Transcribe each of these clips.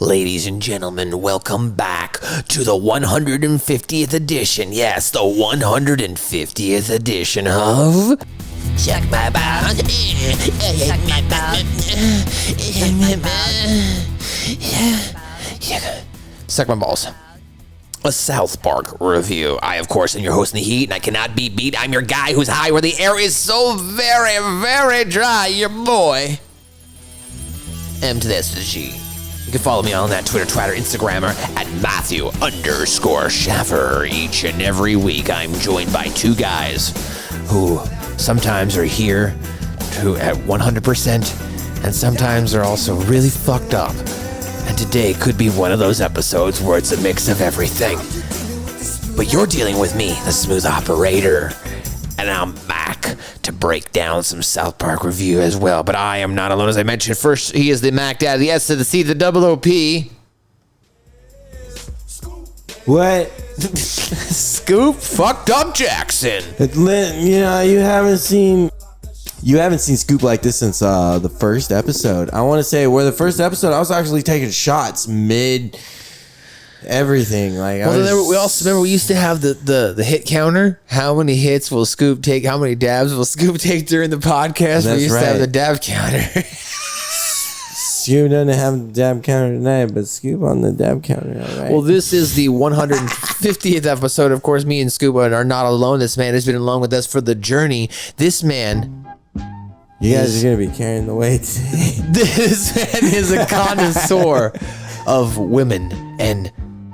Ladies and gentlemen, welcome back to the 150th edition. Yes, the 150th edition of Check My Balls. Check my balls. Check my Suck My Balls. A South Park review. I, of course, am your host in the heat, and I cannot be beat. I'm your guy who's high where the air is so very, very dry. Your boy, M to the S to the G. You can follow me on that Twitter, Instagrammer at Matthew_Schaffer. Each and every week, I'm joined by two guys who sometimes are here at 100%, and sometimes are also really fucked up. And today could be one of those episodes where it's a mix of everything. But you're dealing with me, the smooth operator, and I'm back to break down some South Park review as well. But I am not alone, as I mentioned. First, he is the Mac Dad, the S to the C, the double OP. What? Scoop fucked up Jackson. You haven't seen Scoop like this since the first episode. I want to say where the first episode, I was actually taking shots mid everything. We also remember we used to have the hit counter. How many hits will Scoop take? How many dabs will Scoop take during the podcast? We used to have the dab counter. Scoop doesn't have the dab counter tonight, but Scoop on the dab counter. All right. Well, this is the 150th episode. Of course, me and Scoop are not alone. This man has been along with us for the journey. This man... You guys are going to be carrying the weight today. This man is a connoisseur of women and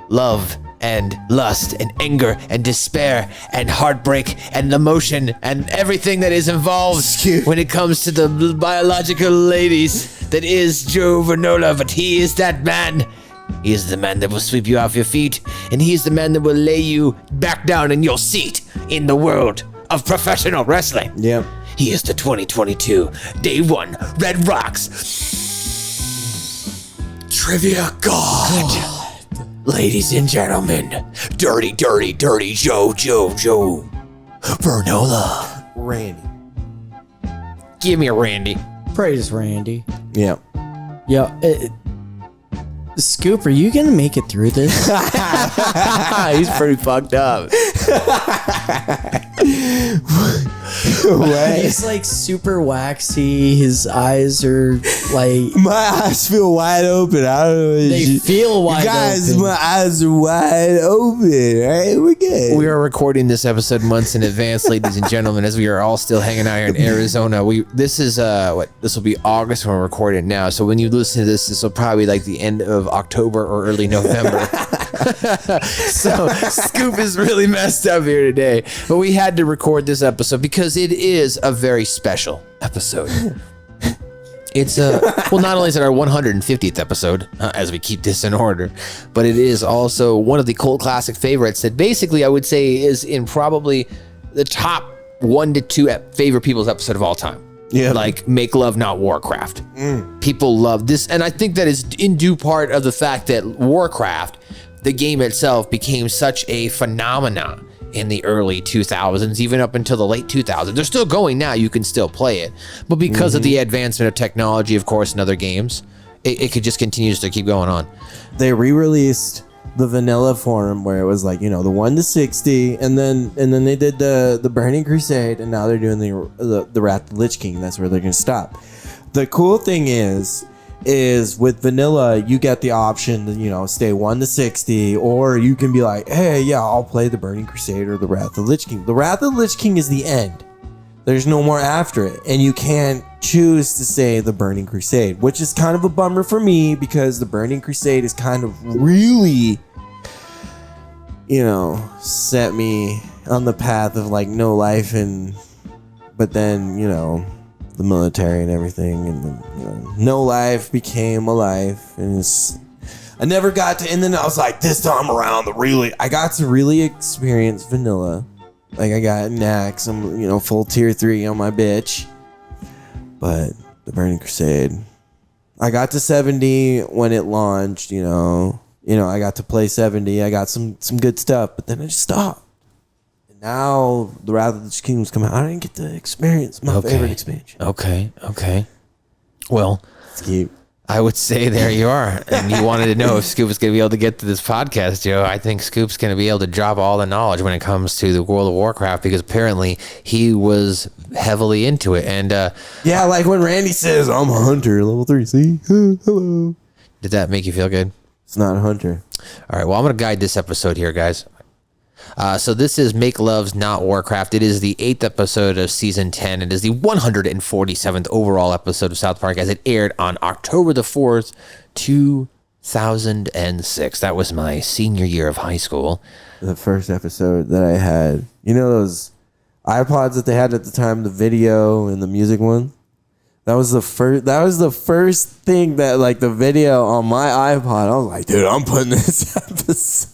love and lust and anger and despair and heartbreak and emotion and everything that is involved when it comes to the biological ladies that is Joe Vernola. But he is that man. He is the man that will sweep you off your feet, and he is the man that will lay you back down in your seat in the world of professional wrestling. Yep. He is the 2022 Day One Red Rocks Trivia God. Ladies and gentlemen, Dirty Joe Vernola. Randy. Give me a Randy. Praise Randy. Yeah. Yo, Scoop, are you gonna make it through this? He's pretty fucked up. He's like super waxy. His eyes are like... My eyes feel wide open. I don't know. They feel wide guys, open. my eyes are wide open. All right, we're good. We are recording this episode months in advance, ladies and gentlemen, as we are all still hanging out here in Arizona. This is this will be August when we're recording now. So when you listen to this will probably be like the end of October or early November. So Scoop is really messed up here today. But we had to record this episode because it is a very special episode. It's well, not only is it our 150th episode, as we keep this in order, but it is also one of the cult classic favorites that basically I would say is in probably the top 1 to 2 favorite people's episode of all time. Yeah. Like Make Love Not Warcraft. People love this, and I think that is in due part of the fact that Warcraft, the game itself, became such a phenomenon in the early 2000s, even up until the late 2000s. They're still going now. You can still play it. But because of the advancement of technology, of course, in other games, it could just continues to keep going on. They re-released the vanilla form where it was like, the 1 to 60, and then they did the Burning Crusade, and now they're doing the Wrath of the Lich King. That's where they're going to stop. The cool thing is with vanilla, you get the option to, stay 1 to 60, or you can be like, hey, yeah, I'll play the Burning Crusade or the Wrath of the Lich King. The Wrath of the Lich King is the end. There's no more after it, and you can't choose to say the Burning Crusade, which is kind of a bummer for me because the Burning Crusade is kind of really, set me on the path of like no life, but then, the military and everything, and then, no life became a life, and I never got to, and then I was like, this time around, I got to really experience vanilla. Like I got Nax, I'm, full tier 3 on my bitch, but the Burning Crusade, I got to 70 when it launched, I got to play 70, I got some good stuff, but then I just stopped. Now the Wrath of the Kingdom's come out. I didn't get to experience my favorite expansion. Okay. Well, Scoop. I would say there you are. And you wanted to know if Scoop was going to be able to get to this podcast, Joe. I think Scoop's going to be able to drop all the knowledge when it comes to the World of Warcraft because apparently he was heavily into it. And Yeah, like when Randy says, I'm a hunter, level 3. See? Hello. did that make you feel good? It's not a hunter. All right. Well, I'm going to guide this episode here, guys. So this is Make Love's Not Warcraft. It is the 8th episode of season 10. It is the 147th overall episode of South Park as it aired on October the 4th, 2006. That was my senior year of high school. The first episode that I had, you know those iPods that they had at the time, the video and the music one? That was the first thing that, like, the video on my iPod, I was like, dude, I'm putting this episode.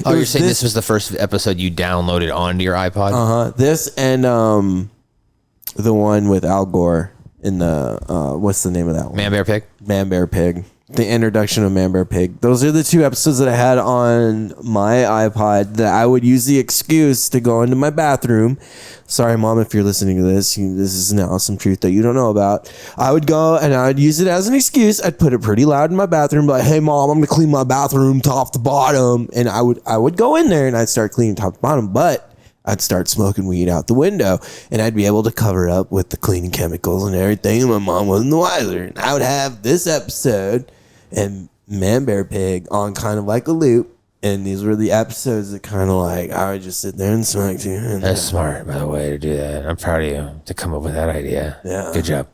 Oh, you're saying this was the first episode you downloaded onto your iPod? This and the one with Al Gore in the what's the name of that one? Man Bear Pig? Man Bear Pig. The introduction of Man Bear Pig. Those are the 2 episodes that I had on my iPod that I would use the excuse to go into my bathroom. Sorry, Mom, if you're listening to this. This is now some truth that you don't know about. I would go and I would use it as an excuse. I'd put it pretty loud in my bathroom, like, hey, Mom, I'm going to clean my bathroom top to bottom. And I would go in there and I'd start cleaning top to bottom, but I'd start smoking weed out the window and I'd be able to cover up with the cleaning chemicals and everything. And my mom wasn't the wiser. And I would have this episode and Man Bear Pig on kind of like a loop. And these were the episodes that kind of like, I would just sit there and smack you. That's smart, by the way, to do that. I'm proud of you to come up with that idea. Yeah. Good job.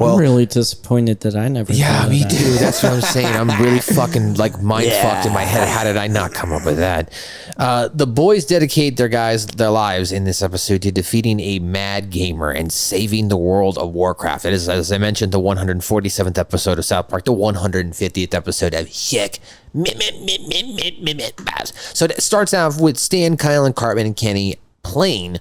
I'm really disappointed that I never. Yeah, thought of me that. too. That's what I'm saying. I'm really fucking like mind fucked in my head. How did I not come up with that? The boys dedicate their lives in this episode to defeating a mad gamer and saving the world of Warcraft. It is, as I mentioned, the 147th episode of South Park, the 150th episode of Hick. So it starts out with Stan, Kyle, and Cartman and Kenny playing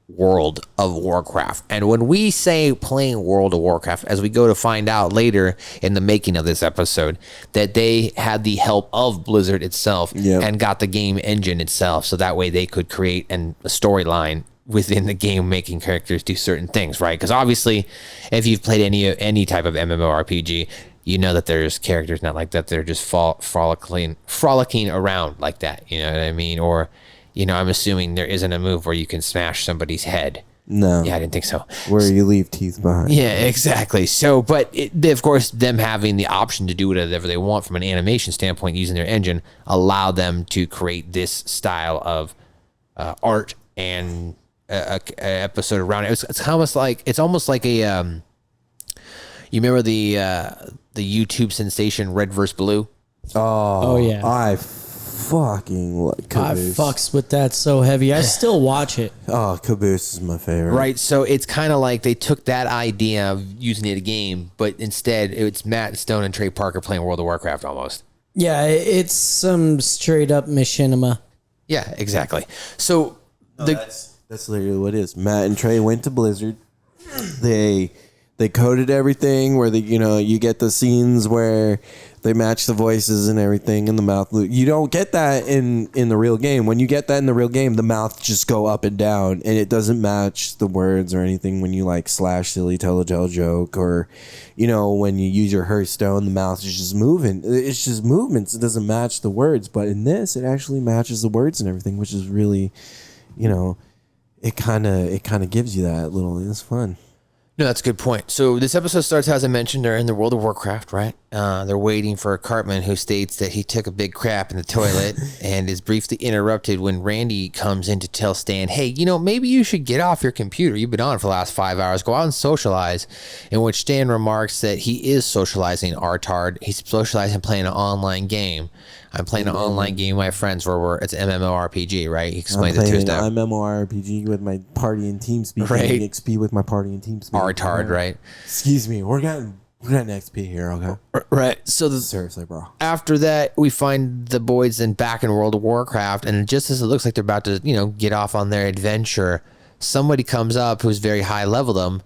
World of Warcraft. And when we say playing World of Warcraft, as we go to find out later in the making of this episode, that they had the help of Blizzard itself and got the game engine itself. So that way they could create a storyline within the game, making characters do certain things, right? Because obviously, if you've played any type of MMORPG, you know that there's characters not like that. They're just frolicking around like that. You know what I mean? Or, you know, I'm assuming there isn't a move where you can smash somebody's head. No. Yeah, I didn't think so. Where you leave teeth behind. Yeah, exactly. So, but of course, them having the option to do whatever they want from an animation standpoint using their engine allow them to create this style of art and a episode around it. It's almost like a you remember the YouTube sensation Red vs. Blue? Oh yeah. I fucking like I Caboose. fucks with that so heavy. I still watch it. Oh, Caboose is my favorite. Right, so it's kind of like they took that idea of using it in a game, but instead it's Matt Stone and Trey Parker playing World of Warcraft almost. Yeah, it's some straight up machinima. Yeah, exactly. So That's literally what it is. Matt and Trey went to Blizzard. They coded everything where you get the scenes where they match the voices and everything in the mouth. You don't get that in the real game. When you get that in the real game, the mouth just go up and down and it doesn't match the words or anything when you like slash silly tell a joke or, when you use your Hearthstone, the mouth is just moving. It's just movements. It doesn't match the words. But in this, it actually matches the words and everything, which is really, it kind of gives you that little, it's fun. No, that's a good point. So this episode starts, as I mentioned, they're in the World of Warcraft, right? They're waiting for Cartman, who states that he took a big crap in the toilet and is briefly interrupted when Randy comes in to tell Stan, hey, maybe you should get off your computer. You've been on for the last 5 hours. Go out and socialize. In which Stan remarks that he is socializing Artard. He's socializing playing an online game. I'm playing an online game with my friends where it's MMORPG, right? He explains it to us now. I'm MMORPG with my party and team speak. Right. XP with my party and team speak. Artard, right? Excuse me. We're getting XP here, okay? Right. So Seriously, bro. after that, we find the boys then back in World of Warcraft, and just as it looks like they're about to, get off on their adventure, somebody comes up who's very high level them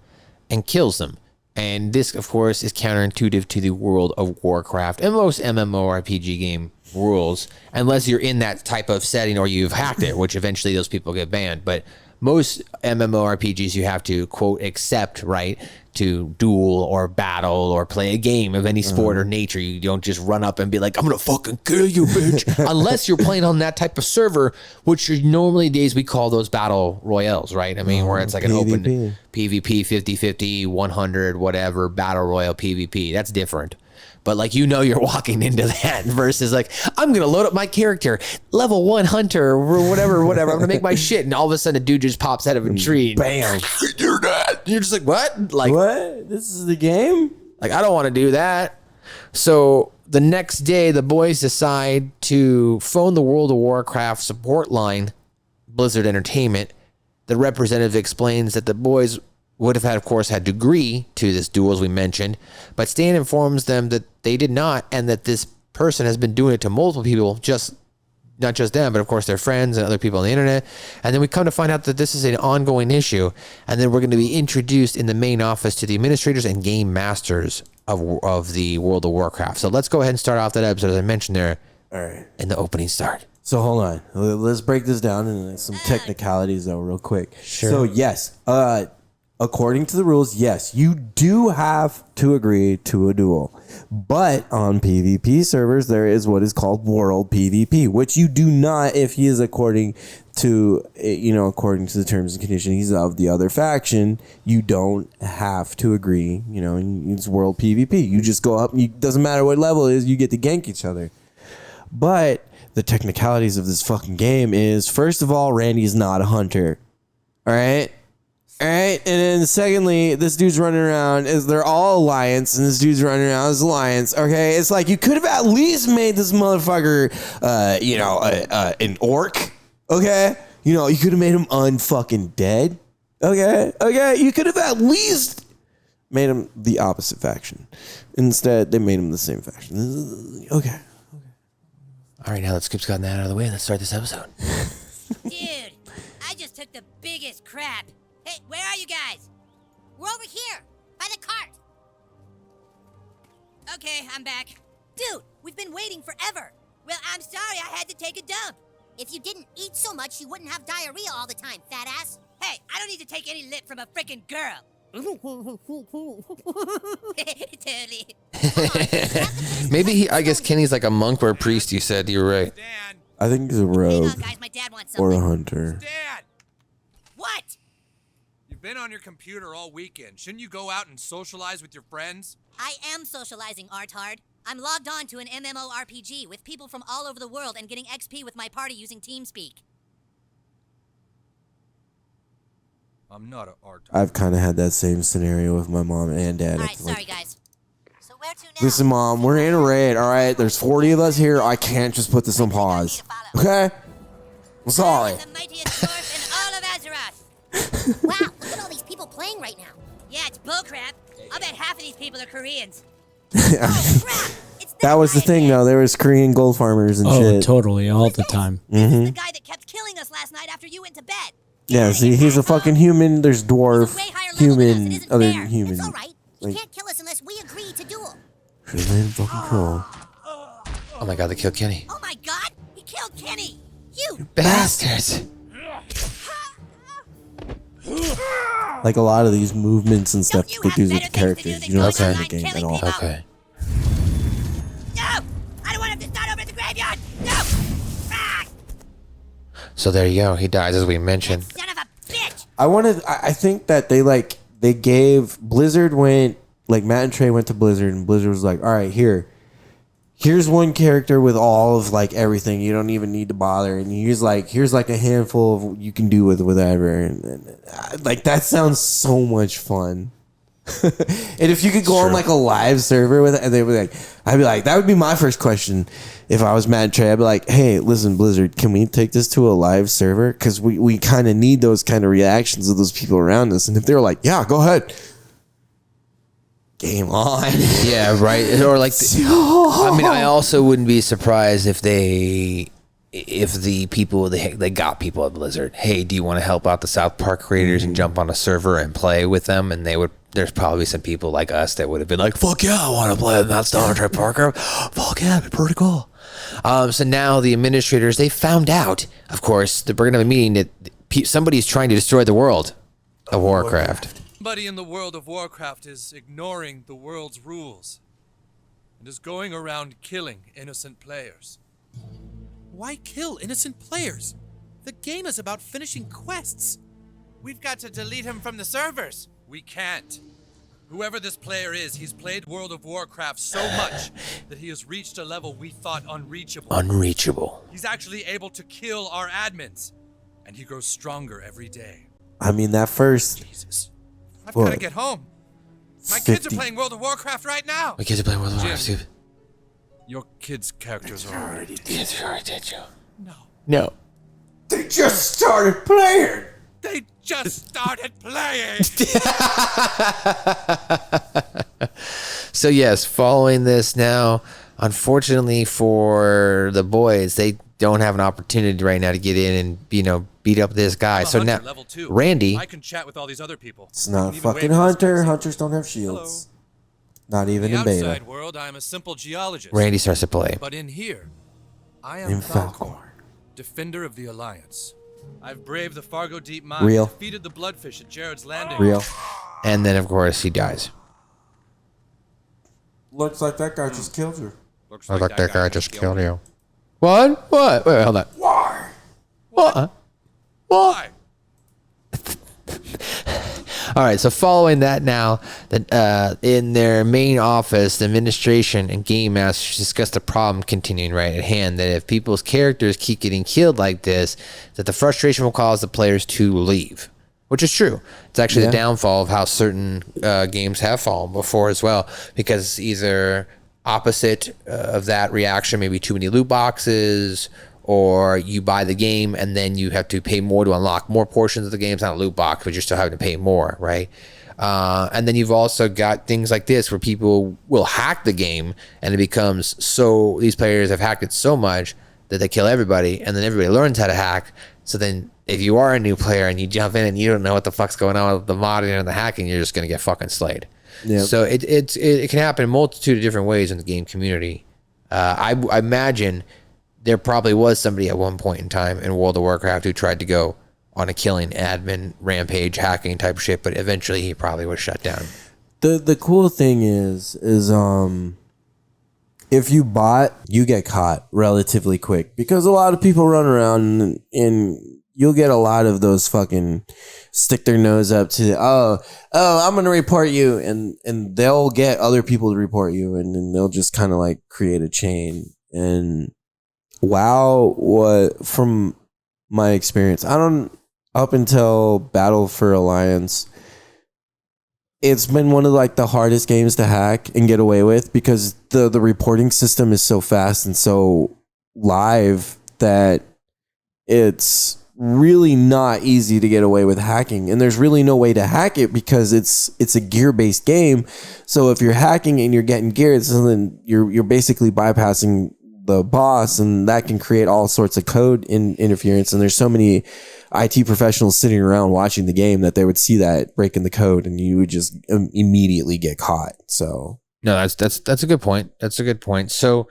and kills them. And this, of course, is counterintuitive to the World of Warcraft and most MMORPG game rules, unless you're in that type of setting or you've hacked it, which eventually those people get banned. But most MMORPGs you have to quote accept, right, to duel or battle or play a game of any sport or nature. You don't just run up and be like, I'm gonna fucking kill you, bitch. Unless you're playing on that type of server, which are normally days we call those battle royales, right? I mean, where it's like an open PvP 50-50, 100, whatever, battle royale PvP. That's different. But like, you know, you're walking into that versus like, I'm going to load up my character, level 1 hunter or whatever. I'm going to make my shit. And all of a sudden a dude just pops out of a tree. Bam. You're not. You're just like, what? Like, What? This is the game? like, I don't want to do that. So the next day, the boys decide to phone the World of Warcraft support line, Blizzard Entertainment. The representative explains that the boys would have had, of course, had to agree to this duel, as we mentioned, but Stan informs them that they did not, and that this person has been doing it to multiple people, not just them, but of course their friends and other people on the internet. And then we come to find out that this is an ongoing issue, and then we're going to be introduced in the main office to the administrators and game masters of the World of Warcraft. So let's go ahead and start off that episode, as I mentioned there. All right. In the opening start. So hold on. Let's break this down into some technicalities, though, real quick. Sure. So, yes. According to the rules, yes, you do have to agree to a duel. But on PvP servers, there is what is called World PvP, which you do not if he is according to the terms and conditions he's of the other faction. You don't have to agree. It's World PvP. You just go up. Doesn't matter what level it is, you get to gank each other. But the technicalities of this fucking game is, first of all, Randy is not a hunter. All right? All right, and then secondly, this dude's running around they're all alliance, and this dude's running around as alliance. Okay, it's like you could have at least made this motherfucker, an orc. Okay, you could have made him unfucking dead. Okay, you could have at least made him the opposite faction. Instead, they made him the same faction. Okay. All right, now let's skip Scott and that out of the way. Let's start this episode. Dude, I just took the biggest crap. Hey, where are you guys? We're over here, by the cart. Okay, I'm back. Dude, we've been waiting forever. Well, I'm sorry I had to take a dump. If you didn't eat so much, you wouldn't have diarrhea all the time, fat ass. Hey, I don't need to take any lip from a frickin' girl. Totally. Maybe I guess Kenny's like a monk or a priest. You said you were right. Stan! I think he's a Hang rogue on, guys, my dad wants or something. a hunter. Stan! What? You've been on your computer all weekend. Shouldn't you go out and socialize with your friends? I am socializing, Artard. I'm logged on to an MMORPG with people from all over the world and getting XP with my party using TeamSpeak. I'm not an art. I've kind of had that same scenario with my mom and dad. Alright, It's like, sorry guys. So where to now? listen, Mom, we're in a raid, all right? There's 40 of us here. I can't just put this on pause. Okay? I'm sorry. The mightiest dwarf in all of Azeroth. Wow, look at all these people playing right now. Yeah, it's bullcrap. I'll bet half of these people are Koreans. Oh, crap! It's That was the guy thing, again. though. There was Korean gold farmers and Oh, shit. totally, all the time. This is the guy that kept killing us last night after you went to bed. Yeah, see, he's a fucking human. There's He's dwarf, a way higher level than us. It human, isn't other fair. human. It's all right. He Like- can't kill us unless we agree to duel. Should've made him fucking cool. Oh my God, they killed Kenny. Oh my God! He killed Kenny. You. Bastards. Like a lot of these movements and stuff Don't you they have do with better the things to do characters, than you don't going see in the online game at killing all. people? Okay. No! I don't want him to start over at the graveyard. No! Ah, So there you go. He dies, as we mentioned. son of a bitch! I think that they gave Blizzard Matt and Trey went to Blizzard, and Blizzard was like, all right, here's one character with all of like everything. You don't even need to bother. And here's like a handful of what you can do with whatever. And like, that sounds so much fun. And if you could go on like a live server with it, and I'd be like, that would be my first question. If I was Matt and Trey, I'd be like, hey, listen, Blizzard, can we take this to a live server? Because we kind of need those kind of reactions of those people around us. And if they were like, yeah, go ahead. Game on. Yeah, right. Or like, I mean, I also wouldn't be surprised if the people they got people at Blizzard. Hey, do you want to help out the South Park creators and jump on a server and play with them? And they would. There's probably some people like us that would have been like, "Fuck yeah, I want to play in that Star Trek Parker. Fuck yeah, it'd be pretty cool." So now the administrators, they found out. Of course, we're gonna have a meeting that somebody's trying to destroy the world of Warcraft. Somebody in the World of Warcraft is ignoring the world's rules and is going around killing innocent players. Why kill innocent players? The game is about finishing quests. We've got to delete him from the servers. We can't. Whoever this player is, he's played World of Warcraft so much that he has reached a level we thought unreachable. Unreachable. He's actually able to kill our admins, and he grows stronger every day. I mean, that first Jesus. I've What? got to get home. My kids 50. are playing World of Warcraft right now. My kids are playing World of Warcraft, Jim. Steve. Your kids' characters are already dead. Kids are already dead, Joe. No. No. they just started playing. They just started playing. So yes, following this now, unfortunately for the boys, they don't have an opportunity right now to get in and beat up this guy. I'm a So hunter, now, level 2. Randy, I can chat with all these other people. It's not I can even fucking wave hunter. those Hunters don't have shields. Hello. Not even In in the beta. outside world, I'm a simple geologist. Randy starts to play. But in here, I In am Falcor, Falcor. defender of the Alliance. I've braved the Fargo Deep Mine, Real. defeated the Bloodfish at Jared's Landing. Real. And then of course he dies. Looks like that guy just killed you. Looks I thought that guy just me. killed you. What? What? Wait, hold on. Why? What? Why? All right, so following that now, in their main office, the administration and game masters discuss the problem continuing right at hand, that if people's characters keep getting killed like this, that the frustration will cause the players to leave, which is true. It's actually the downfall of how certain games have fallen before as well, because it's either opposite of that reaction, maybe too many loot boxes, or you buy the game and then you have to pay more to unlock more portions of the game. It's not a loot box, but you're still having to pay more, right? And then you've also got things like this where people will hack the game and it becomes so, these players have hacked it so much that they kill everybody, and then everybody learns how to hack. So then if you are a new player and you jump in and you don't know what the fuck's going on with the modding and the hacking, you're just going to get fucking slayed. Yep. So it can happen in a multitude of different ways in the game community. I imagine there probably was somebody at one point in time in World of Warcraft who tried to go on a killing admin rampage hacking type of shit, but eventually he probably was shut down. The cool thing is if you bot, you get caught relatively quick, because a lot of people run around and you'll get a lot of those fucking stick their nose up to, I'm gonna report you, and they'll get other people to report you, and then they'll just kind of like create a chain. And WoW, from my experience, up until Battle for Alliance, it's been one of like the hardest games to hack and get away with, because the reporting system is so fast and so live that it's really not easy to get away with hacking. And there's really no way to hack it because it's a gear-based game. So if you're hacking and you're getting geared, so then you're basically bypassing the boss, and that can create all sorts of code interference. And there's so many IT professionals sitting around watching the game that they would see that breaking the code, and you would just immediately get caught. So no, that's a good point. That's a good point. So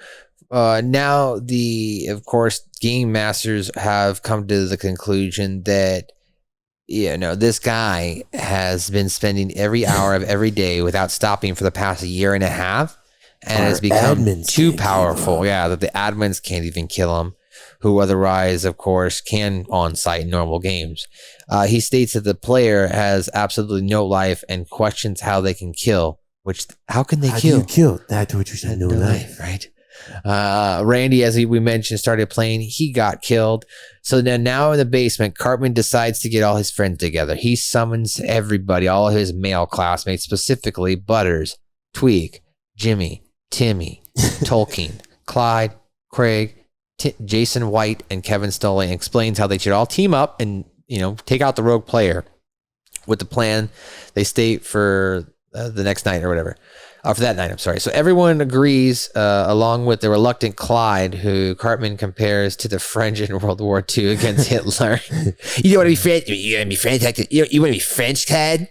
now of course, game masters have come to the conclusion that this guy has been spending every hour of every day without stopping for the past year and a half. And Our has become admins too can't powerful. Yeah, that the admins can't even kill him, who otherwise, of course, can on-site in normal games. He states that the player has absolutely no life and questions how they can kill. How can they how kill? do you kill? That's what you said. No life. Right? Randy, as we mentioned, started playing. He got killed. So now in the basement, Cartman decides to get all his friends together. He summons everybody, all of his male classmates, specifically Butters, Tweak, Jimmy, Timmy, Tolkien, Clyde, Craig, Jason White, and Kevin Stoley, and explains how they should all team up and take out the rogue player with the plan they state for the next night or whatever. For that night, I'm sorry. So everyone agrees, along with the reluctant Clyde, who Cartman compares to the French in World War II against Hitler. You don't want to be French? You want to be French? You want to be French, Clyde?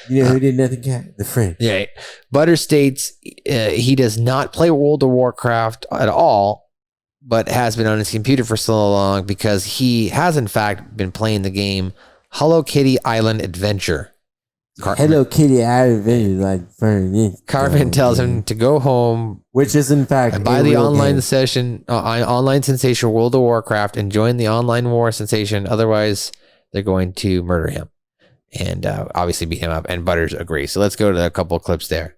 You know who did nothing, cat? The French. Yeah. Butter states he does not play World of Warcraft at all, but has been on his computer for so long because he has in fact been playing the game Hello Kitty Island Adventure. Hello Kitty Adventure, like Cartman tells him to go home, which is in fact and buy the online sensation World of Warcraft and join the online war sensation. Otherwise, they're going to murder him and obviously beat him up. And Butters agrees. So let's go to a couple of clips there.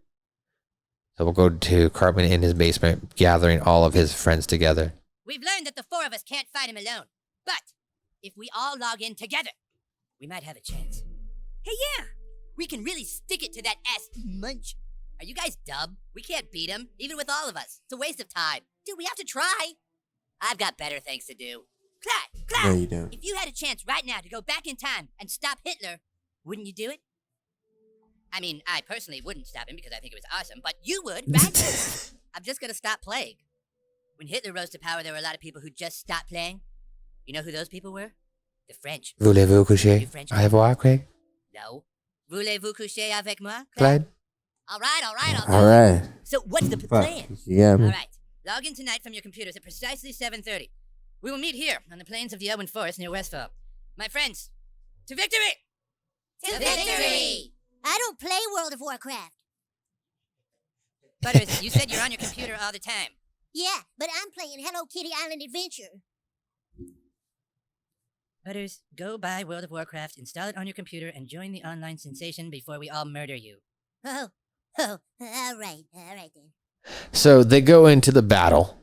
So we'll go to Cartman in his basement, gathering all of his friends together. We've learned that the four of us can't fight him alone. But if we all log in together, we might have a chance. Hey, yeah! We can really stick it to that munch. Are you guys dumb? We can't beat him, even with all of us. It's a waste of time. Dude, we have to try. I've got better things to do. Clyde! No, you don't. If you had a chance right now to go back in time and stop Hitler, wouldn't you do it? I mean, I personally wouldn't stop him because I think it was awesome, but you would, right? I'm just gonna stop playing. When Hitler rose to power, there were a lot of people who just stopped playing. You know who those people were? The French. Voulez-vous coucher You French avec moi, Craig? No. Voulez-vous coucher avec moi? Clyde? All right. All right. So what's the Fuck. plan? Yeah. All right. Log in tonight from your computers at precisely 7:30. We will meet here on the plains of the Elwyn Forest near Westfall. My friends, to victory! To victory! I don't play World of Warcraft. Butters, you said you're on your computer all the time. Yeah, but I'm playing Hello Kitty Island Adventure. Butters, go buy World of Warcraft, install it on your computer, and join the online sensation before we all murder you. Oh, all right then. So they go into the battle,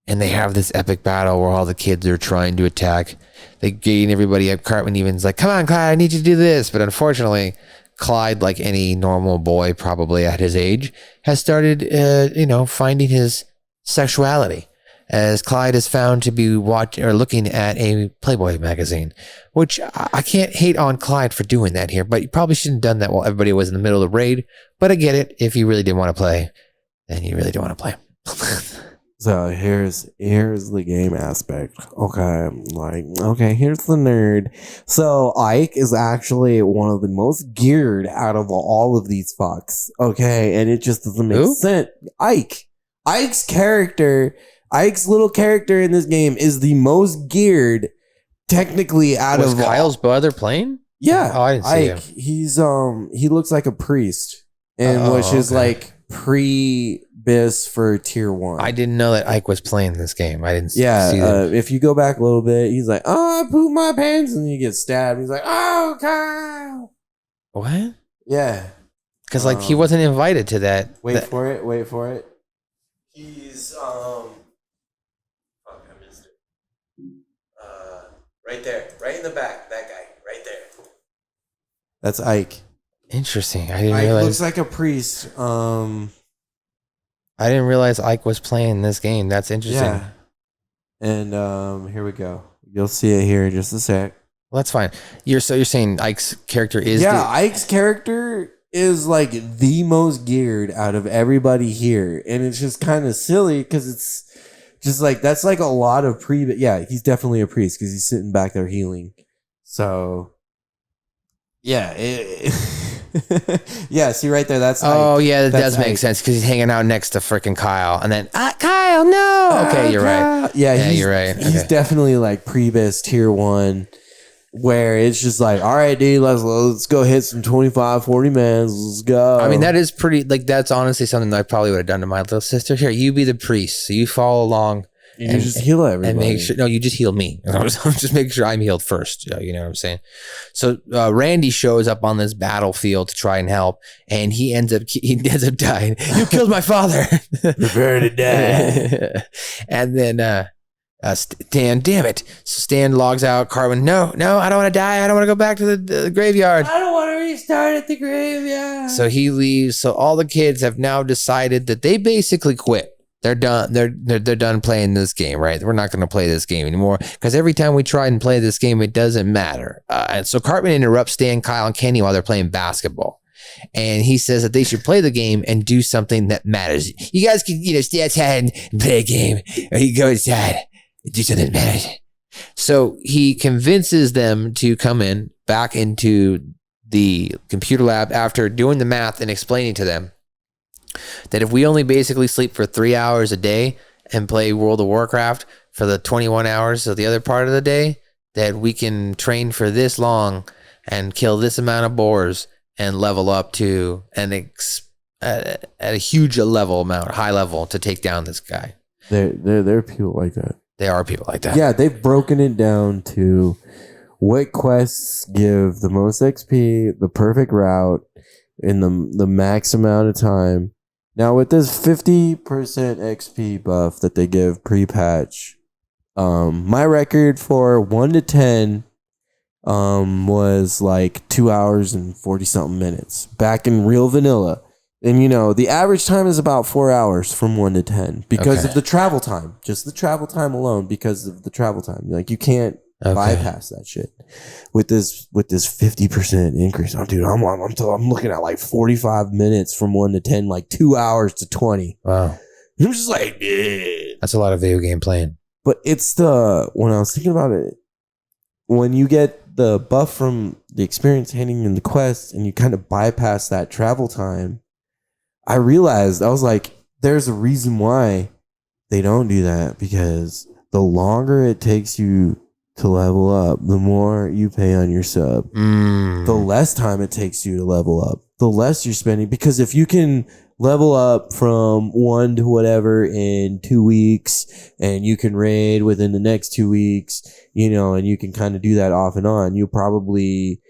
and they have this epic battle where all the kids are trying to attack. They gain everybody up. Cartman even's like, come on, Clyde, I need you to do this. But unfortunately, Clyde, like any normal boy probably at his age, has started, finding his sexuality, as Clyde is found to be looking at a Playboy magazine, which I can't hate on Clyde for doing that here, but you probably shouldn't have done that while everybody was in the middle of the raid. But I get it. If you really didn't want to play, then you really don't want to play. So here's the game aspect. Okay, here's the nerd. So Ike is actually one of the most geared out of all of these fucks. Okay, and it just doesn't make sense. Ike's little character in this game is the most geared, technically, out Was of Kyle's brother playing? Yeah, Oh, I didn't see Ike. him. He's he looks like a priest, and which is like pre-bis for tier 1. I didn't know that Ike was playing this game. I didn't see Yeah, that. if you go back a little bit, he's like, "Oh, I pooped my pants," and he gets stabbed. He's like, "Oh, Kyle." What? Yeah, Because he wasn't invited to that. wait for it. He's fuck, I missed it. Right there, right in the back, that guy, right there. That's Ike. Interesting. I didn't Ike realize. looks like a priest. I didn't realize Ike was playing this game. That's interesting. Yeah. And here we go. You'll see it here in just a sec. Well, that's fine. You're saying Ike's character is Ike's character is like the most geared out of everybody here, and it's just kind of silly because it's just like that's like a lot of he's definitely a priest because he's sitting back there healing. So yeah, yeah, see right there, that's Ike. Yeah, that That's does make Ike. sense because he's hanging out next to freaking Kyle, and then Kyle, no. Okay, you're right. Yeah, you're right. He's Okay. definitely like pre-bis tier 1, where it's just like, all right, dude, let's go hit some 25, 40 mans. Let's go. I mean, that is pretty. That's honestly something that I probably would have done to my little sister. Here, you be the priest, so you follow along. you just heal everybody. And make sure, no, you just heal me. Just make sure I'm healed first. You know what I'm saying? So Randy shows up on this battlefield to try and help, and he ends up dying. You killed my father. Prepare to die. And then Stan, damn it. So Stan logs out. Cartman, no, I don't want to die. I don't want to go back to the graveyard. I don't want to restart at the graveyard. So he leaves. So all the kids have now decided that they basically quit. They're done. They're done playing this game, right? We're not going to play this game anymore because every time we try and play this game, it doesn't matter. And so Cartman interrupts Stan, Kyle, and Kenny while they're playing basketball, and he says that they should play the game and do something that matters. You guys can, stay outside and play a game, or you go inside and do something that matters. So he convinces them to come back into the computer lab after doing the math and explaining to them that if we only basically sleep for 3 hours a day, and play World of Warcraft for the 21 hours of the other part of the day, that we can train for this long and kill this amount of boars and level up to at a huge high level to take down this guy. There are people like that. There are people like that. Yeah, they've broken it down to what quests give the most XP, the perfect route, in the max amount of time. Now with this 50% XP buff that they give pre-patch, my record for 1 to 10 was like 2 hours and 40 something minutes back in real vanilla. And the average time is about 4 hours from 1 to 10 because of the travel time. Just the travel time alone, because of the travel time. Like, you can't bypass that shit. With this 50% increase, dude, I'm looking at like 45 minutes from 1 to 10, like 2 hours to 20. Wow. I'm just like, that's a lot of video game playing. But it's when I was thinking about it, when you get the buff from the experience handing in the quest and you kind of bypass that travel time, I realized, I was like, there's a reason why they don't do that, because the longer it takes you to level up, the more you pay on your sub. The less time it takes you to level up, the less you're spending. Because if you can level up from 1 to whatever in 2 weeks, and you can raid within the next 2 weeks, and you can kind of do that off and on, you'll probably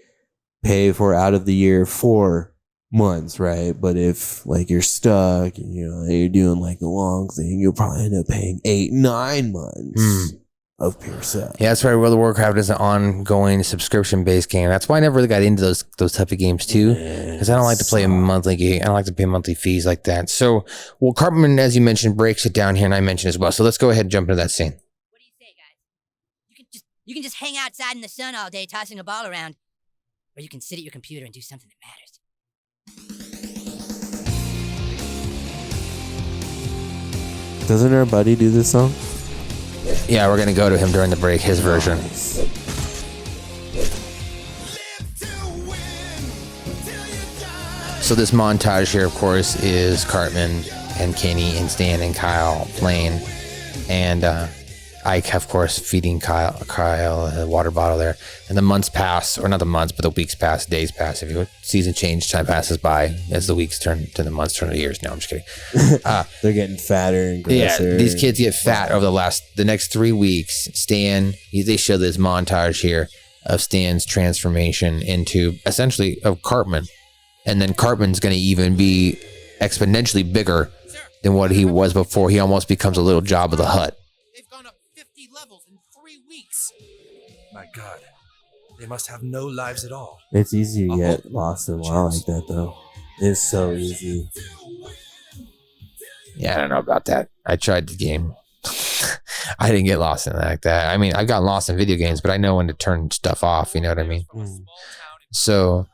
pay for out of the year 4 months, right? But if like you're stuck and you're doing like the long thing, you'll probably end up paying 8-9 months of pure sub. Yeah, that's right. World of Warcraft is an ongoing subscription-based game. That's why I never really got into those type of games too, because I don't like to play a monthly game. I don't like to pay monthly fees like that. So, well, Cartman, as you mentioned, breaks it down here, and I mentioned as well. So let's go ahead and jump into that scene. What do you say, guys? You can just hang outside in the sun all day tossing a ball around, or you can sit at your computer and do something that matters. Doesn't our buddy do this song? Yeah, we're gonna go to him during the break, his version. So this montage here, of course, is Cartman and Kenny and Stan and Kyle playing, and Ike, of course, feeding Kyle a water bottle there. And the months pass, or not the months, but the weeks pass, days pass. If you would, season change, time passes by as the weeks turn to the months, turn to years. No, I'm just kidding. They're getting fatter and grosser. Yeah, these kids get fat over the next 3 weeks. Stan, they show this montage here of Stan's transformation into essentially of Cartman. And then Cartman's going to even be exponentially bigger than what he was before. He almost becomes a little Jabba the Hutt. They've gone up 50 levels in 3 weeks. My God, they must have no lives at all. It's easy to get lost in WoW like that, though. It's so easy. Yeah, I don't know about that. I tried the game. I didn't get lost in it like that. I mean, I got lost in video games, but I know when to turn stuff off. You know what I mean? So,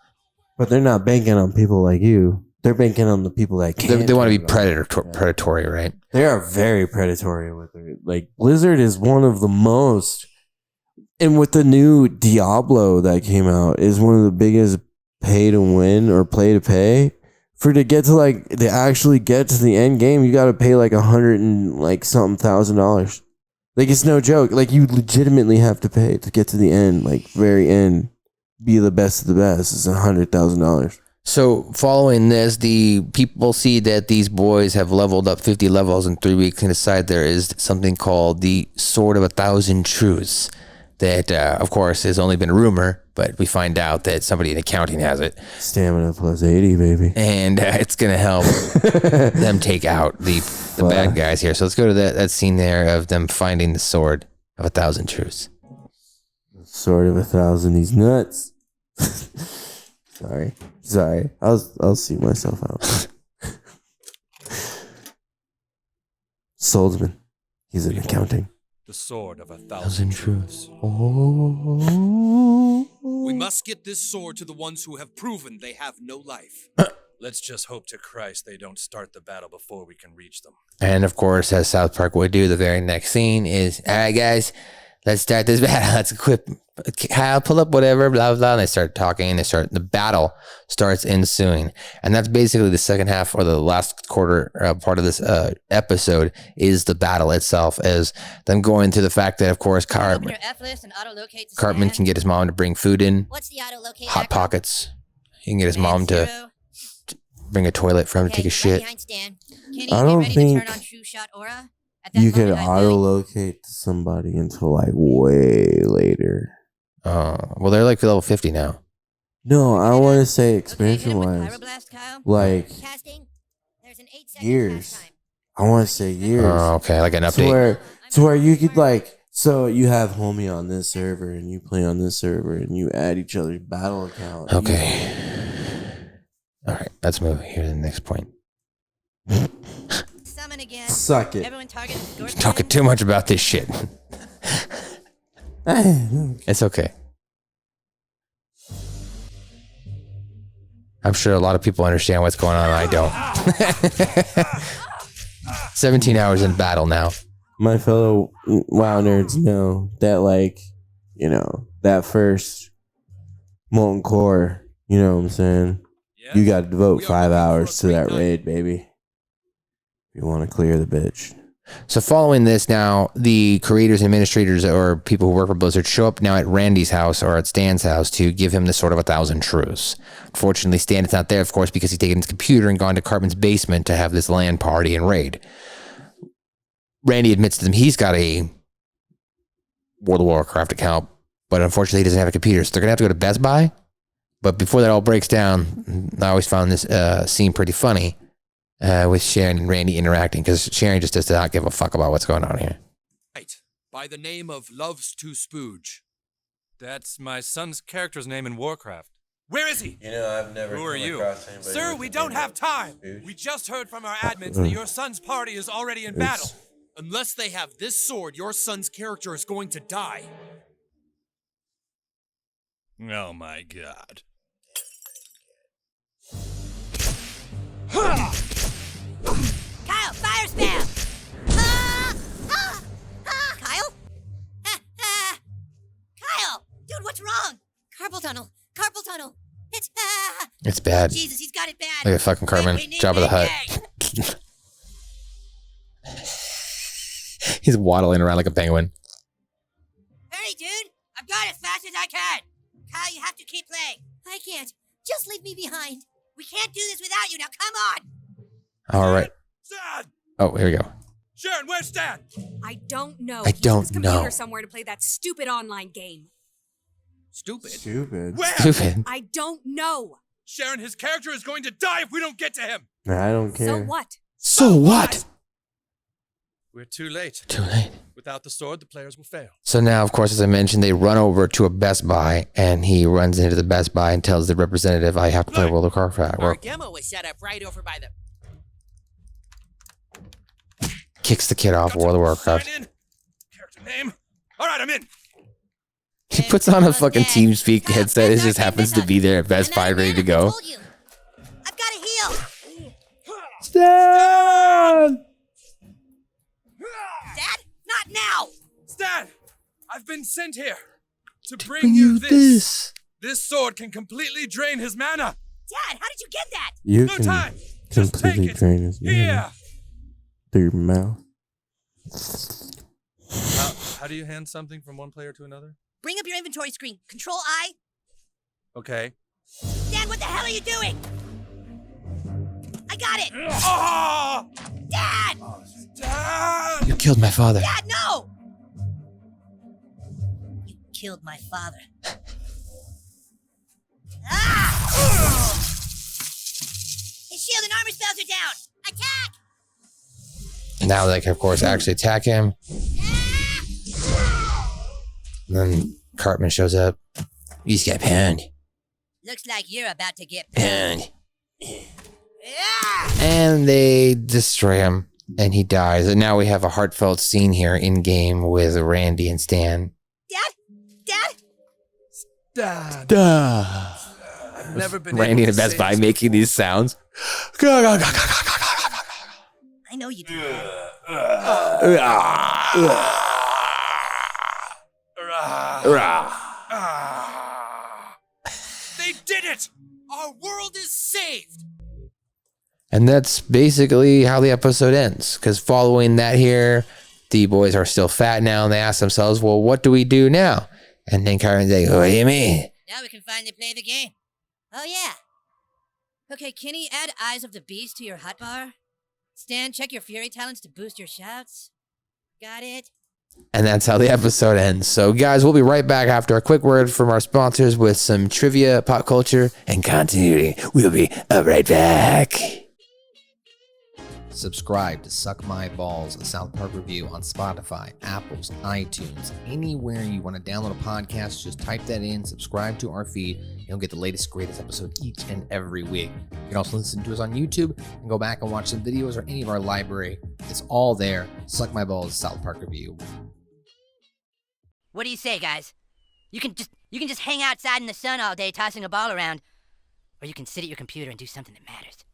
but they're not banking on people like you. They're banking on the people that can't. They want to be predatory, right? They are very predatory with it. Like, Blizzard is one of the most, and with the new Diablo that came out, is one of the biggest pay to win or play to pay. To actually get to the end game, you got to pay like $100 and like something $1,000. Like, it's no joke. Like, you legitimately have to pay to get to the end, like very end. Be the best of the best. It's $100,000. So following this, the people see that these boys have leveled up 50 levels in 3 weeks and decide there is something called the Sword of 1,000 Truths that, of course, has only been a rumor, but we find out that somebody in accounting has it. Stamina plus 80, baby. And it's going to help them take out the bad guys here. So let's go to that scene there of them finding the Sword of 1,000 Truths. Sword of 1,000, these nuts. Sorry. I'll see myself out. Soldsman. He's in accounting. The Sword of 1,000 Truths. We must get this sword to the ones who have proven they have no life. Let's just hope to Christ they don't start the battle before we can reach them. And of course, as South Park would do, the very next scene is, all right, guys, let's start this battle. Let's equip. Kyle, pull up whatever, blah, blah. And they start talking. The battle starts ensuing. And that's basically the second half or the last quarter part of this episode is the battle itself, as them going through the fact that, of course, Cartman can get his mom to bring food in. What's the auto-locate Hot macro? Pockets. He can get his mom to bring a toilet for him to take a shit. I don't think you can auto-locate somebody until like way later. Well, they're like level 50 now. No, I want to say expansion-wise, like years. I want to say years. Oh, okay, like an update. To where you could like, so you have homie on this server and you play on this server and you add each other's battle account. Okay. All right, let's move here to the next point. Summon again. Suck it. Everyone target the Talking too much about this shit. It's okay. I'm sure a lot of people understand what's going on. I don't. 17 hours in battle now. My fellow WoW nerds know that, like, you know, that first molten core, you know what I'm saying? Yeah. You got to devote We are 5 looking for hours a to that great night. raid, baby. If you want to clear the bitch. So following this now, the creators and administrators or people who work for Blizzard show up now at Randy's house or at Stan's house to give him the Sword of 1,000 Truths. Unfortunately, Stan is not there, of course, because he's taken his computer and gone to Cartman's basement to have this LAN party and raid. Randy admits to them he's got a World of Warcraft account, but unfortunately he doesn't have a computer, so they're going to have to go to Best Buy. But before that all breaks down, I always found this scene pretty funny. With Sharon and Randy interacting, because Sharon just does not give a fuck about what's going on here. Right. By the name of Loves to Spooge. That's my son's character's name in Warcraft. Where is he? You know, I've never Who are you? Sir, we don't have time. We just heard from our admins that your son's party is already in battle. Unless they have this sword, your son's character is going to die. Oh my god. Kyle, fire spam! Kyle? Kyle! Dude, what's wrong? Carpal tunnel! Carpal tunnel! It's bad. Jesus, he's got it bad. Look at fucking Cartman. We need Job of the Hut. He's waddling around like a penguin. Hurry, dude! I've got as fast as I can! Kyle, you have to keep playing. I can't. Just leave me behind. We can't do this without you. Now, come on! All right. Stan! Oh, here we go. Sharon, where's Stan? I don't know. I He don't used his computer know. somewhere to play that stupid online game. Stupid. Stupid. Where? Stupid. I don't know. Sharon, his character is going to die if we don't get to him. I don't care. So what? So what? We're too late. Too late. Without the sword, the players will fail. So now, of course, as I mentioned, they run over to a Best Buy, and he runs into the Best Buy and tells the representative, I have to play World of Warcraft. Our demo was set up right over by the... Kicks the kid off World of Warcraft. Sign in. Character name. All right, I'm in. He puts on a fucking TeamSpeak headset. It just happens to be there at Best Buy, ready to go. I've got to heal. Stan! Dad, not now. Stan, I've been sent here to bring you this. This sword can completely drain his mana. Dad, how did you get that? You No can time. Just take completely it. drain his mana Here. through your mouth. How do you hand something from one player to another? Bring up your inventory screen. Control I. Okay. Dad, what the hell are you doing? I got it. Oh! Dad! Dad! You killed my father. Dad, no! You killed my father. Ah! His shield and armor spells are down. Attack! Now they can, of course, actually attack him. And then Cartman shows up. He's got pwned. Looks like you're about to get Pwned. Ah! And they destroy him, and he dies. And now we have a heartfelt scene here in game with Randy and Stan. Dad? Dad? Dad. Duh. I've never been Randy able in to a Best say Buy this. making these sounds. I know you do. They did it! Our world is saved! And that's basically how the episode ends. Because following that here, the boys are still fat now, and they ask themselves, well, what do we do now? And then Kyron's like, what do you mean? Now we can finally play the game. Oh, yeah. Okay, Kenny, add Eyes of the Beast to your hotbar. Stan, check your Fury talents to boost your shouts. Got it? And that's how the episode ends. So, guys, we'll be right back after a quick word from our sponsors with some trivia, pop culture, and continuity. We'll be right back. Subscribe to Suck My Balls, a South Park review on Spotify, Apple's, iTunes, anywhere you want to download a podcast. Just type that in, subscribe to our feed, and you'll get the latest, greatest episode each and every week. You can also listen to us on YouTube and go back and watch some videos or any of our library. It's all there. Suck My Balls, South Park review. What do you say, guys? You can just hang outside in the sun all day tossing a ball around, or you can sit at your computer and do something that matters.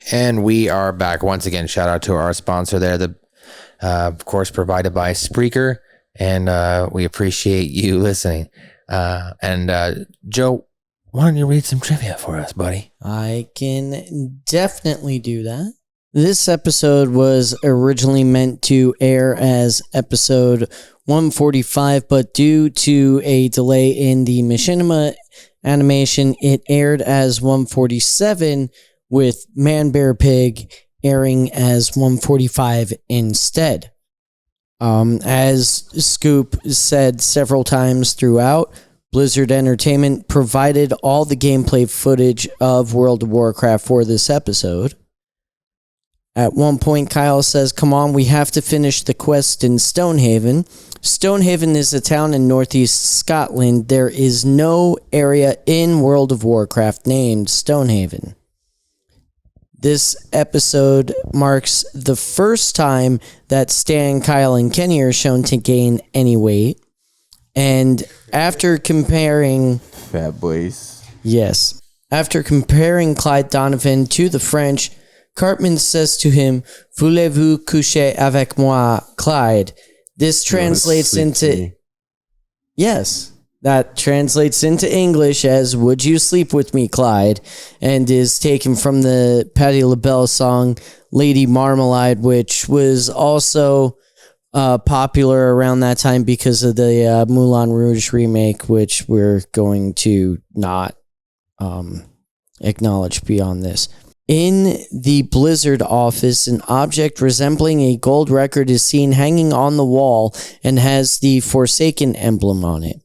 And we are back once again. Shout out to our sponsor there, of course, provided by Spreaker. And we appreciate you listening. Joe, why don't you read some trivia for us, buddy? I can definitely do that. This episode was originally meant to air as episode 145, but due to a delay in the machinima animation, it aired as 147, with Man Bear Pig airing as 145 instead. As Scoop said several times throughout, Blizzard Entertainment provided all the gameplay footage of World of Warcraft for this episode. At one point, Kyle says, come on, we have to finish the quest in Stonehaven. Stonehaven is a town in northeast Scotland. There is no area in World of Warcraft named Stonehaven. This episode marks the first time that Stan, Kyle, and Kenny are shown to gain any weight. And after comparing... Fat boys. Yes. After comparing Clyde Donovan to the French, Cartman says to him, Voulez-vous coucher avec moi, Clyde? This translates into... Yes. That translates into English as, would you sleep with me, Clyde? And is taken from the Patti LaBelle song, Lady Marmalade, which was also popular around that time because of the Moulin Rouge remake, which we're going to not acknowledge beyond this. In the Blizzard office, an object resembling a gold record is seen hanging on the wall and has the Forsaken emblem on it.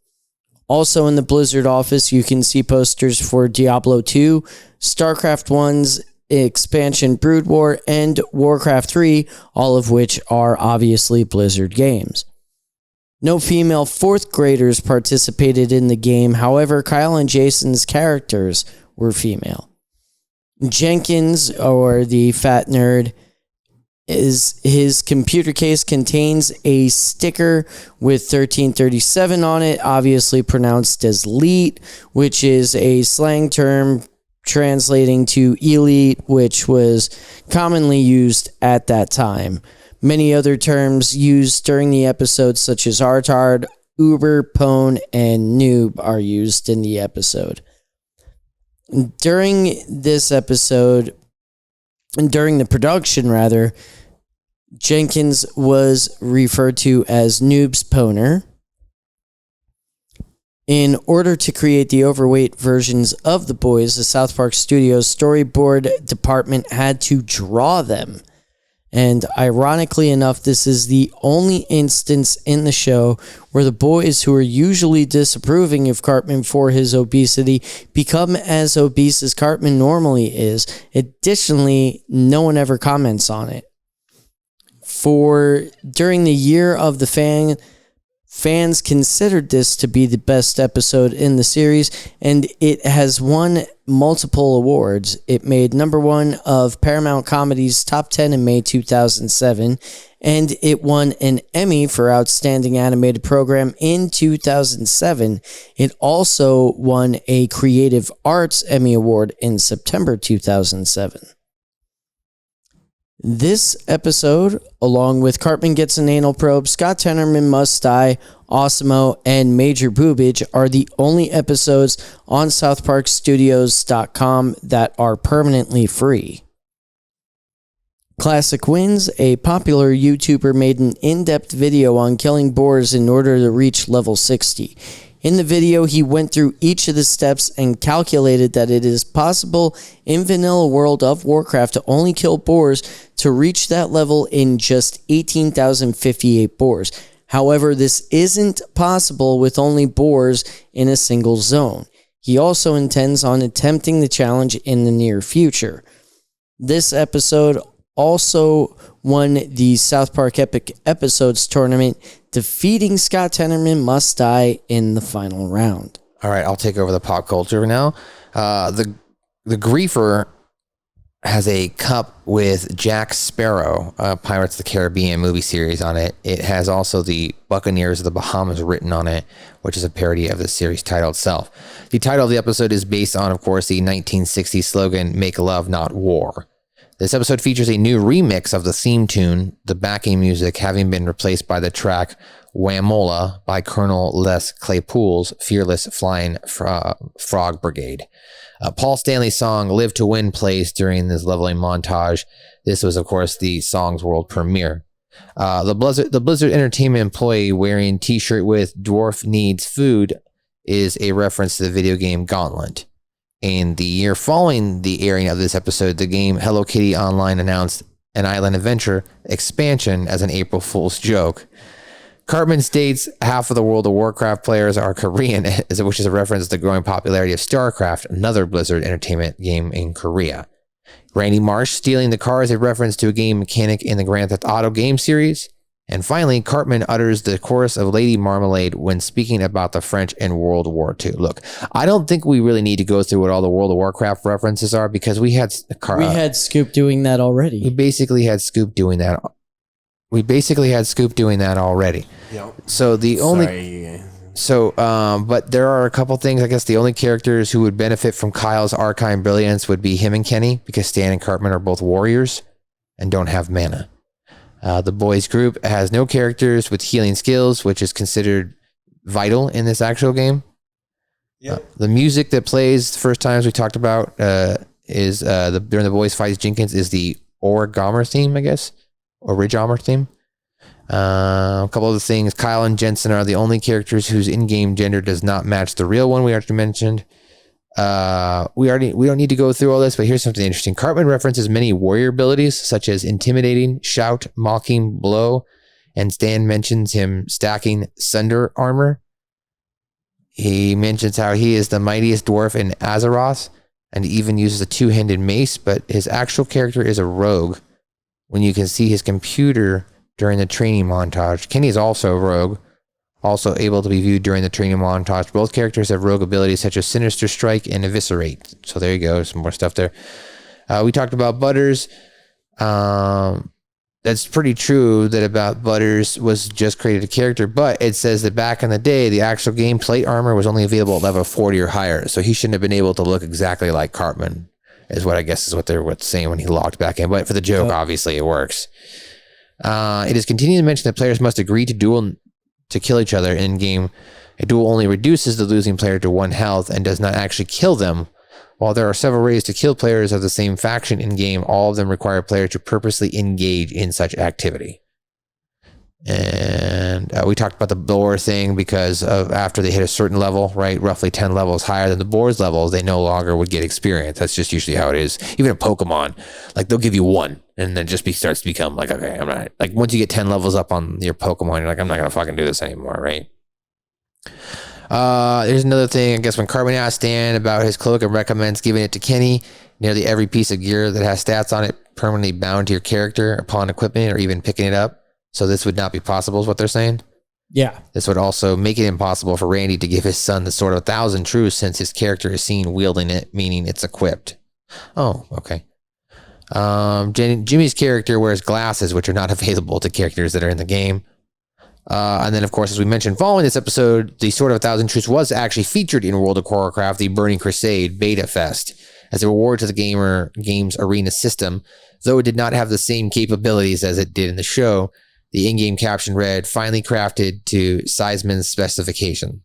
Also in the Blizzard office, you can see posters for Diablo 2, StarCraft 1's expansion Brood War, and Warcraft 3, all of which are obviously Blizzard games. No female 4th graders participated in the game, however, Kyle and Jason's characters were female. Jenkins, or the fat nerd, his computer case contains a sticker with 1337 on it, obviously pronounced as leet, which is a slang term translating to elite, which was commonly used at that time. Many other terms used during the episode, such as artard, uber, pwn, and noob, are used in the episode. During this episode, and during the production, rather, Jenkins was referred to as Noob's Poner. In order to create the overweight versions of the boys, the South Park Studios storyboard department had to draw them. And ironically enough, this is the only instance in the show where the boys, who are usually disapproving of Cartman for his obesity, become as obese as Cartman normally is. Additionally, no one ever comments on it. During the year of the fans considered this to be the best episode in the series, and it has won multiple awards. It made number 1 of Paramount Comedy's top 10 in May 2007, and it won an Emmy for Outstanding Animated Program in 2007. It also won a Creative Arts Emmy Award in September 2007. This episode, along with Cartman Gets an Anal Probe, Scott Tenorman Must Die, Awesemo, and Major Boobage, are the only episodes on SouthParkStudios.com that are permanently free. Classic Wins, a popular YouTuber, made an in-depth video on killing boars in order to reach level 60. In the video, he went through each of the steps and calculated that it is possible in vanilla World of Warcraft to only kill boars to reach that level in just 18,058 boars. However, this isn't possible with only boars in a single zone. He also intends on attempting the challenge in the near future. This episode also won the South Park Epic Episodes Tournament, defeating Scott Tenorman Must Die in the final round. All right, I'll take over the pop culture now. The Griefer has a cup with Jack Sparrow, Pirates of the Caribbean movie series on it. It has also the Buccaneers of the Bahamas written on it, which is a parody of the series title itself. The title of the episode is based on, of course, the 1960s slogan, "Make Love, Not War." This episode features a new remix of the theme tune, the backing music having been replaced by the track Whamola by Colonel Les Claypool's Fearless Flying Frog Brigade. Paul Stanley's song Live to Win plays during this leveling montage. This was, of course, the song's world premiere. The Blizzard Entertainment employee wearing t-shirt with Dwarf Needs Food is a reference to the video game Gauntlet. In the year following the airing of this episode, the game Hello Kitty Online announced an Island Adventure expansion as an April Fool's joke. Cartman states half of the World of Warcraft players are Korean, which is a reference to the growing popularity of StarCraft, another Blizzard Entertainment game in Korea. Randy Marsh stealing the car is a reference to a game mechanic in the Grand Theft Auto game series. And finally, Cartman utters the chorus of Lady Marmalade when speaking about the French in World War II. Look, I don't think we really need to go through what all the World of Warcraft references are, because we had Scoop doing that already. We basically had Scoop doing that already. Yep. So but there are a couple things. I guess the only characters who would benefit from Kyle's arcane brilliance would be him and Kenny, because Stan and Cartman are both warriors and don't have mana. The boys group has no characters with healing skills, which is considered vital in this actual game. Yep. The music that plays the first times we talked about is during the boys fights Jenkins is the Origamer theme, I guess, or Ridgeomer theme. A couple of the things: Kyle and Jensen are the only characters whose in-game gender does not match the real one we already mentioned. We don't need to go through all this, but here's something interesting. Cartman references many warrior abilities such as intimidating, shout, mocking, blow, and Stan mentions him stacking Sunder armor. He mentions how he is the mightiest dwarf in Azeroth and even uses a two-handed mace, but his actual character is a rogue when you can see his computer during the training montage. Kenny is also a rogue, also able to be viewed during the training montage. Both characters have rogue abilities such as Sinister Strike and Eviscerate. So there you go, some more stuff there. We talked about Butters. That's pretty true that about Butters was just created a character, but it says that back in the day, the actual game plate armor was only available at level 40 or higher. So he shouldn't have been able to look exactly like Cartman, is what I guess is what they're saying when he logged back in. But for the joke, obviously it works. It is continuing to mention that players must agree to duel to kill each other in game. A duel only reduces the losing player to 1 health and does not actually kill them, While there are several ways to kill players of the same faction in-game, all of them require players to purposely engage in such activity. And we talked about the boar thing because of after they hit a certain level, right, roughly 10 levels higher than the boar's levels, they no longer would get experience. That's just usually how it is. Even in Pokemon, like they'll give you one and then just starts to become like, okay, I'm not, like once you get 10 levels up on your Pokemon, you're like, I'm not going to fucking do this anymore, right? There's another thing, I guess when Cartman asks Dan about his cloak and recommends giving it to Kenny, nearly every piece of gear that has stats on it permanently bound to your character upon equipping it or even picking it up. So this would not be possible is what they're saying? Yeah. This would also make it impossible for Randy to give his son the Sword of 1,000 Truths since his character is seen wielding it, meaning it's equipped. Oh, okay. Jimmy's character wears glasses, which are not available to characters that are in the game. And then, of course, as we mentioned, following this episode, the Sword of 1,000 Truths was actually featured in World of Warcraft, the Burning Crusade Beta Fest, as a reward to the game's arena system. Though it did not have the same capabilities as it did in the show, the in-game caption read, finally crafted to Seisman's specification.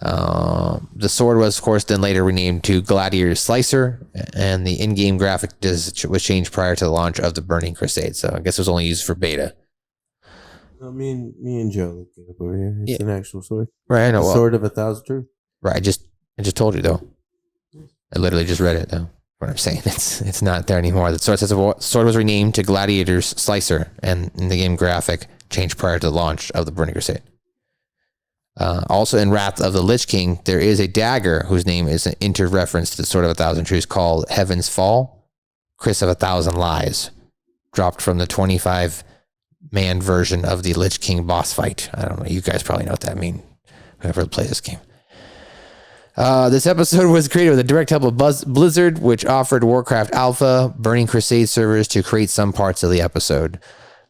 The sword was, of course, then later renamed to Gladiator's Slicer, and the in-game graphic was changed prior to the launch of the Burning Crusade. So I guess it was only used for beta. Me and Joe looked it up over here. It's an actual sword. Right, I know. Sword of 1,000 Truths. Right, I just told you, though. I literally just read it, though. What I'm saying, it's not there anymore. The sword says the sword was renamed to Gladiator's Slicer, and in the game graphic changed prior to the launch of the Burning Crusade. Also in Wrath of the Lich King, there is a dagger whose name is an inter-reference to the Sword of 1,000 Truths called Heaven's Fall, Chris of 1,000 Lies, dropped from the 25-man version of the Lich King boss fight. I don't know. You guys probably know what that means. Whoever plays this game. This episode was created with the direct help of Blizzard, which offered Warcraft Alpha Burning Crusade servers to create some parts of the episode.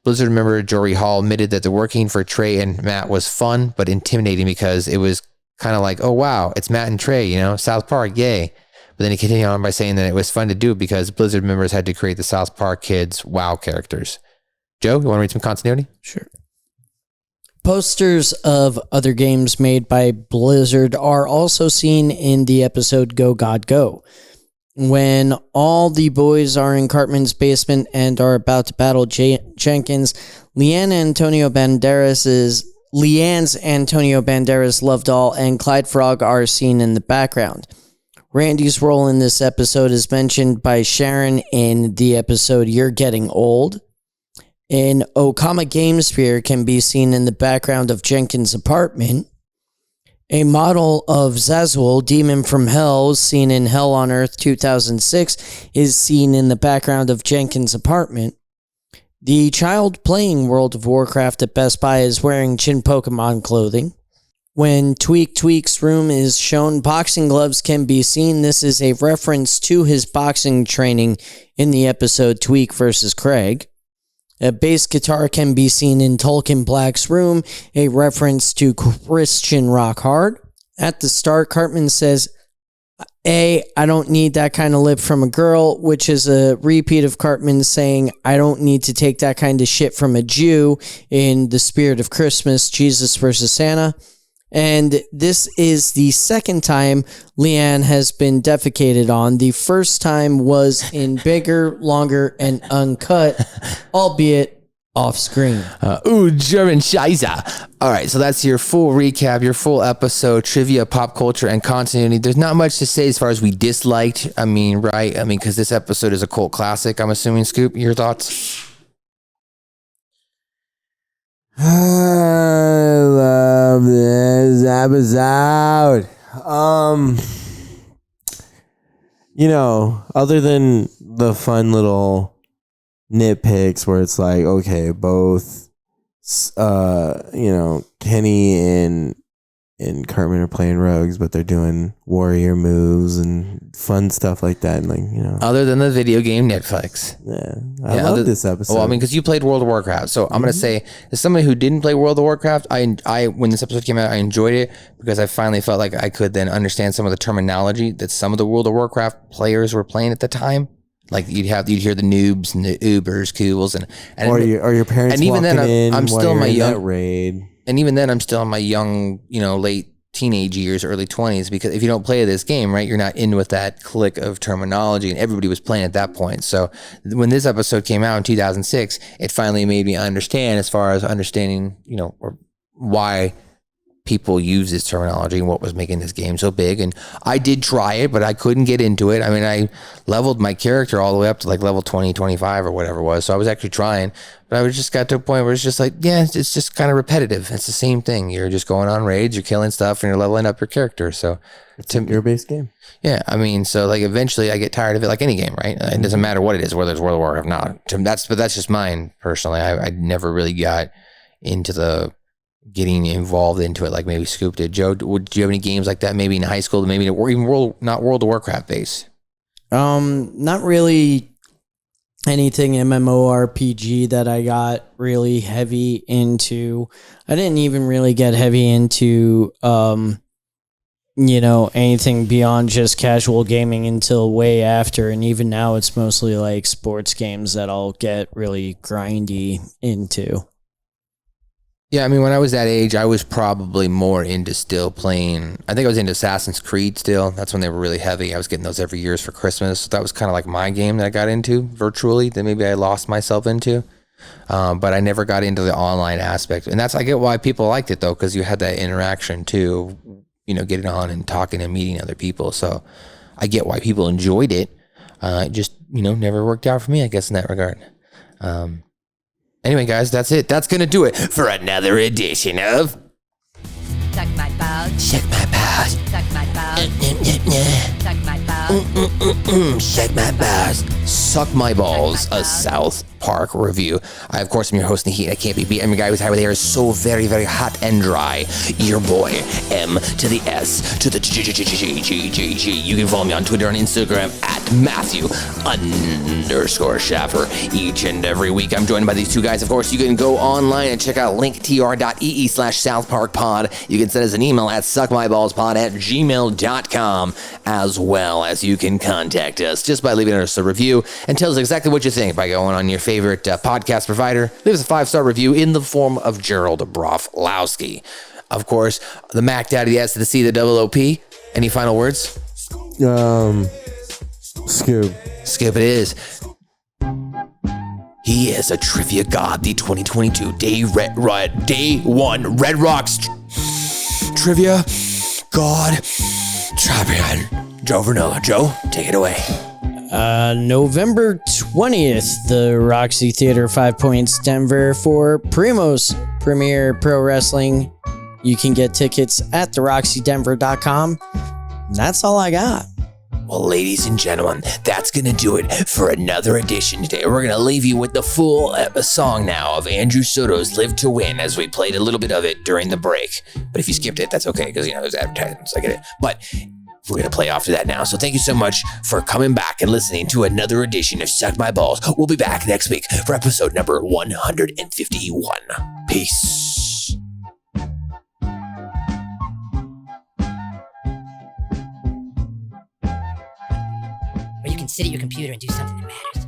Blizzard member Jory Hall admitted that the working for Trey and Matt was fun, but intimidating because it was kind of like, oh, wow, it's Matt and Trey, South Park, yay. But then he continued on by saying that it was fun to do it because Blizzard members had to create the South Park kids' WoW characters. Joe, you want to read some continuity? Sure. Posters of other games made by Blizzard are also seen in the episode Go God Go. When all the boys are in Cartman's basement and are about to battle Jenkins, Leanne's Antonio Banderas' Love Doll and Clyde Frog are seen in the background. Randy's role in this episode is mentioned by Sharon in the episode You're Getting Old. An Okama Game Sphere can be seen in the background of Jenkins' apartment. A model of Zazul, Demon from Hell, seen in Hell on Earth 2006, is seen in the background of Jenkins' apartment. The child playing World of Warcraft at Best Buy is wearing Chin Pokemon clothing. When Tweek's room is shown, boxing gloves can be seen. This is a reference to his boxing training in the episode Tweek vs. Craig. A bass guitar can be seen in Tolkien Black's room, a reference to Christian rock hard. At the start, Cartman says, I don't need that kind of lip from a girl, which is a repeat of Cartman saying, I don't need to take that kind of shit from a Jew in The Spirit of Christmas, Jesus versus Santa. And this is the second time Leanne has been defecated on. The first time was in bigger, longer, and uncut, albeit off screen. German Scheiße. All right, so that's your full recap, your full episode, trivia, pop culture, and continuity. There's not much to say as far as we disliked. Because this episode is a cult classic, I'm assuming. Scoop, your thoughts? I love this episode. Other than the fun little nitpicks where it's like, okay, both, Kenny and Cartman are playing rogues, but they're doing warrior moves and fun stuff like that. And other than the video game Netflix. Yeah. I love this episode. Well, because you played World of Warcraft. So I'm going to say, as somebody who didn't play World of Warcraft, I when this episode came out, I enjoyed it because I finally felt like I could then understand some of the terminology that some of the World of Warcraft players were playing at the time. Like you'd hear the noobs and the Ubers, Cools, and your parents. And even then, I'm I'm still in my young raid. And even then, I'm still in my young, late teenage years, early 20s, because if you don't play this game, right, you're not in with that clique of terminology, and everybody was playing at that point. So when this episode came out in 2006, it finally made me understand, as far as understanding, or why people use this terminology and what was making this game so big. And I did try it, but I couldn't get into it. I mean, I leveled my character all the way up to like level 20, 25 or whatever it was. So I was actually trying, but I was just got to a point where it's just like, yeah, it's just kind of repetitive. It's the same thing. You're just going on raids, you're killing stuff, and you're leveling up your character. So it's a gear-based game. Yeah, I mean, so like eventually I get tired of it, like any game, right? It doesn't matter what it is, whether it's World of Warcraft or not. But that's just mine personally. I never really got into the getting involved into it like maybe Scoop did. Joe, do you have any games like that maybe in high school, maybe or even not World of Warcraft based? Not really anything MMORPG that I got really heavy into. I didn't even really get heavy into anything beyond just casual gaming until way after, and even now it's mostly like sports games that I'll get really grindy into. Yeah, I mean, when I was that age, I was probably more into still playing. I think I was into Assassin's Creed still. That's when they were really heavy. I was getting those every year for Christmas. That was kind of like my game that I got into virtually, that maybe I lost myself into. But I never got into the online aspect. And I get why people liked it, though, because you had that interaction, too, getting on and talking and meeting other people. So I get why people enjoyed it. It just, never worked out for me, I guess, in that regard. Anyway, guys, that's it. That's going to do it for another edition of Suck my balls. Suck My Balls. Suck my balls. Suck my balls. Suck My Balls. Suck My Balls, a South Park review. I, of course, am your host in the heat. I can't be beat. I'm your guy who's high with hair is so very, very hot and dry. Your boy, M to the S to the G. You can follow me on Twitter and Instagram at Matthew_Schaffer. Each and every week, I'm joined by these two guys. Of course, you can go online and check out linktr.ee/SouthParkPod. You can send us an email at suckmyBallspod@gmail.com, as well as you can contact us just by leaving us a review and tell us exactly what you think by going on your favorite podcast provider. Leave us a 5-star review in the form of Gerald Broflowski. Of course, the Mac Daddy, the S, the C, the double OP. Any final words? Scoop. Skip it is. He is a trivia god, the 2022 Day 1 Red Rocks Trivia God Champion, Joe Vernola. Joe, take it away. November 20th, the Roxy Theater 5 Points, Denver, for Primo's Premier Pro Wrestling. You can get tickets at theroxydenver.com. That's all I got. Well, ladies and gentlemen, that's going to do it for another edition today. We're going to leave you with the full song now of Andrew Soto's Live to Win, as we played a little bit of it during the break. But if you skipped it, that's okay, because, there's advertisements. I get it. But we're going to play after that now. So thank you so much for coming back and listening to another edition of Suck My Balls. We'll be back next week for episode number 151. Peace. Or you can sit at your computer and do something that matters.